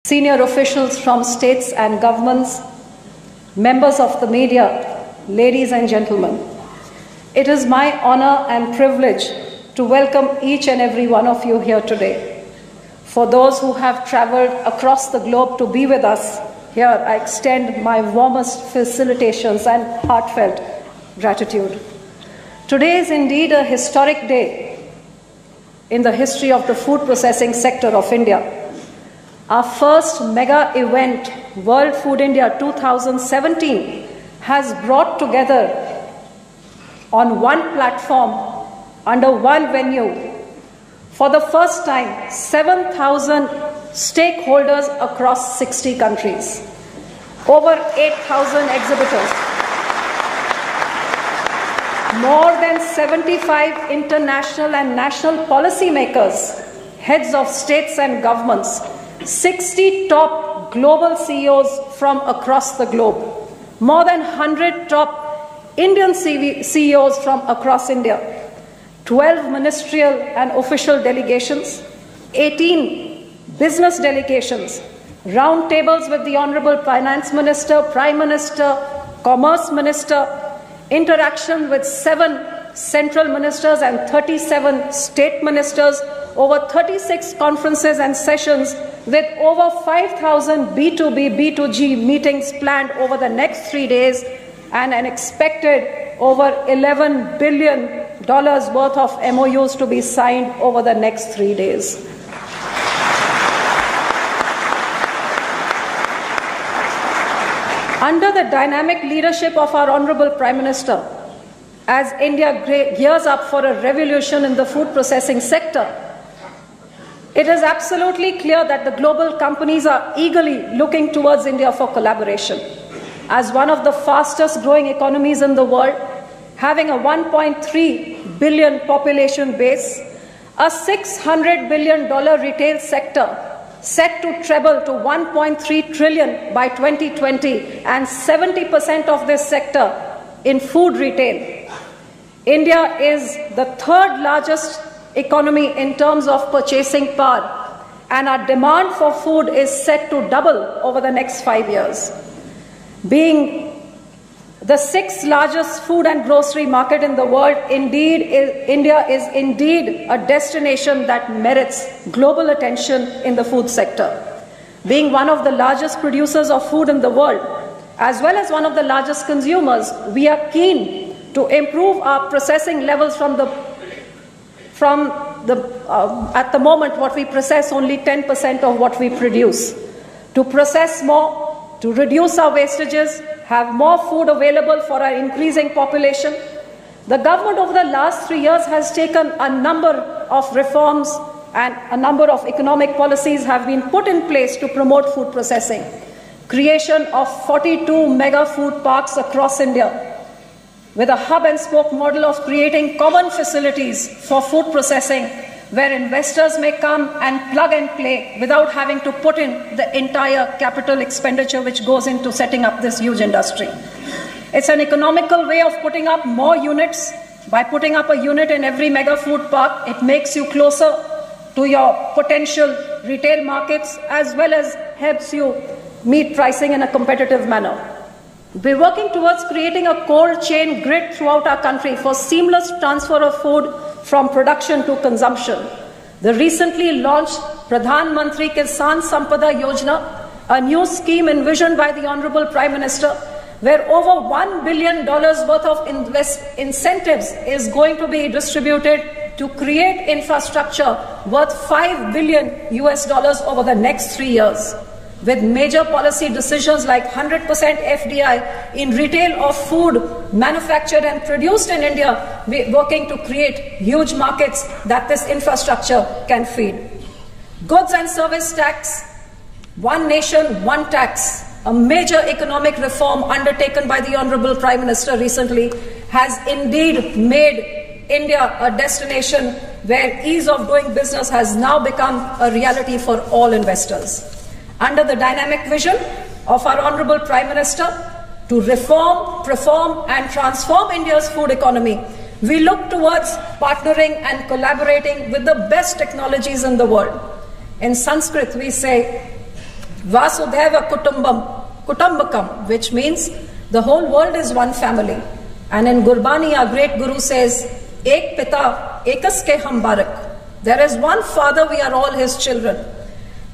senior officials from states and governments, members of the media, ladies and gentlemen. It is my honor and privilege to welcome each and every one of you here today. For those who have traveled across the globe to be with us here, I extend my warmest felicitations and heartfelt gratitude. Today is indeed a historic day in the history of the food processing sector of India. Our first mega event, World Food India 2017, has brought together on one platform, under one venue, for the first time, 7,000 stakeholders across 60 countries, over 8,000 exhibitors, more than 75 international and national policymakers, heads of states and governments, 60 top global CEOs from across the globe, more than 100 top Indian CEOs from across India, 12 ministerial and official delegations, 18 business delegations, round tables with the Honorable Finance Minister, Prime Minister, Commerce Minister, interaction with 7 central ministers and 37 state ministers, over 36 conferences and sessions with over 5,000 B2B, B2G meetings planned over the next 3 days, and an expected over $11 billion worth of MOUs to be signed over the next 3 days. Under the dynamic leadership of our Honorable Prime Minister, as India gears up for a revolution in the food processing sector, it is absolutely clear that the global companies are eagerly looking towards India for collaboration. As one of the fastest growing economies in the world, having a 1.3 billion population base, a $600 billion retail sector set to treble to 1.3 trillion by 2020, and 70% of this sector in food retail. India is the third largest economy in terms of purchasing power, and our demand for food is set to double over the next 5 years. Being the 6th largest food and grocery market in the world, India is indeed a destination that merits global attention in the food sector. Being one of the largest producers of food in the world, as well as one of the largest consumers, we are keen to improve our processing levels at the moment what we process only 10% of what we produce. To process more, to reduce our wastages, have more food available for our increasing population. The government over the last 3 years has taken a number of reforms, and a number of economic policies have been put in place to promote food processing. Creation of 42 mega food parks across India, with a hub and spoke model of creating common facilities for food processing, where investors may come and plug and play without having to put in the entire capital expenditure which goes into setting up this huge industry. It's an economical way of putting up more units. By putting up a unit in every mega food park, it makes you closer to your potential retail markets, as well as helps you meet pricing in a competitive manner. We're working towards creating a cold chain grid throughout our country for seamless transfer of food from production to consumption. The recently launched Pradhan Mantri Kisan Sampada Yojana, a new scheme envisioned by the Honorable Prime Minister, where over $1 billion worth of incentives is going to be distributed to create infrastructure worth $5 billion over the next 3 years. With major policy decisions like 100% FDI in retail of food manufactured and produced in India, we're working to create huge markets that this infrastructure can feed. Goods and service tax, one nation, one tax, a major economic reform undertaken by the Honorable Prime Minister recently, has indeed made India a destination where ease of doing business has now become a reality for all investors. Under the dynamic vision of our Honorable Prime Minister to reform, perform and transform India's food economy, we look towards partnering and collaborating with the best technologies in the world. In Sanskrit we say, Vasudhaiva Kutumbakam, which means the whole world is one family. And in Gurbani, our great Guru says, Ek Pita, Ekas ke hum barak. There is one Father, we are all His children.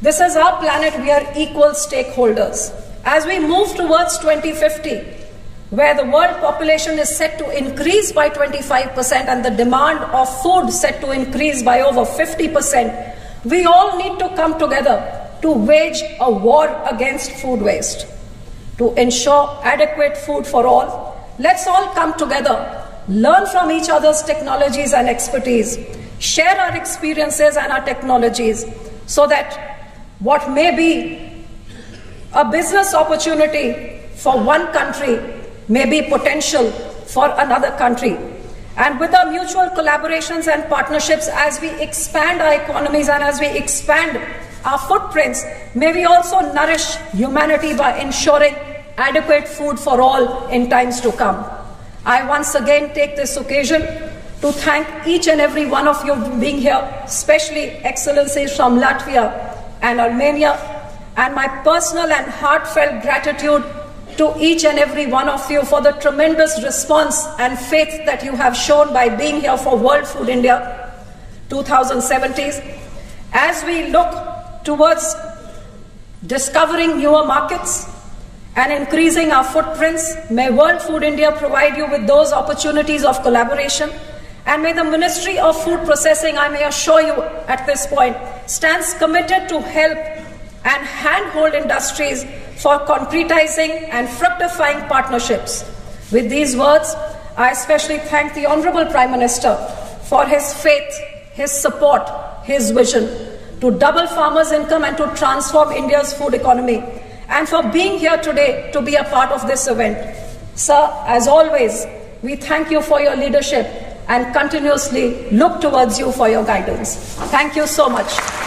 This is our planet, we are equal stakeholders. As we move towards 2050, where the world population is set to increase by 25% and the demand of food set to increase by over 50%, we all need to come together to wage a war against food waste. To ensure adequate food for all, let's all come together, learn from each other's technologies and expertise, share our experiences and our technologies, so that what may be a business opportunity for one country may be potential for another country. And with our mutual collaborations and partnerships, as we expand our economies and as we expand our footprints, may we also nourish humanity by ensuring adequate food for all in times to come. I once again take this occasion to thank each and every one of you for being here, especially Excellencies from Latvia and Armenia, and my personal and heartfelt gratitude to each and every one of you for the tremendous response and faith that you have shown by being here for World Food India 2017. As we look towards discovering newer markets and increasing our footprints, may World Food India provide you with those opportunities of collaboration. And may the Ministry of Food Processing, I may assure you at this point, stands committed to help and handhold industries for concretizing and fructifying partnerships. With these words, I especially thank the Honorable Prime Minister for his faith, his support, his vision to double farmers' income and to transform India's food economy, and for being here today to be a part of this event. Sir, as always, we thank you for your leadership and continuously look towards you for your guidance. Thank you so much.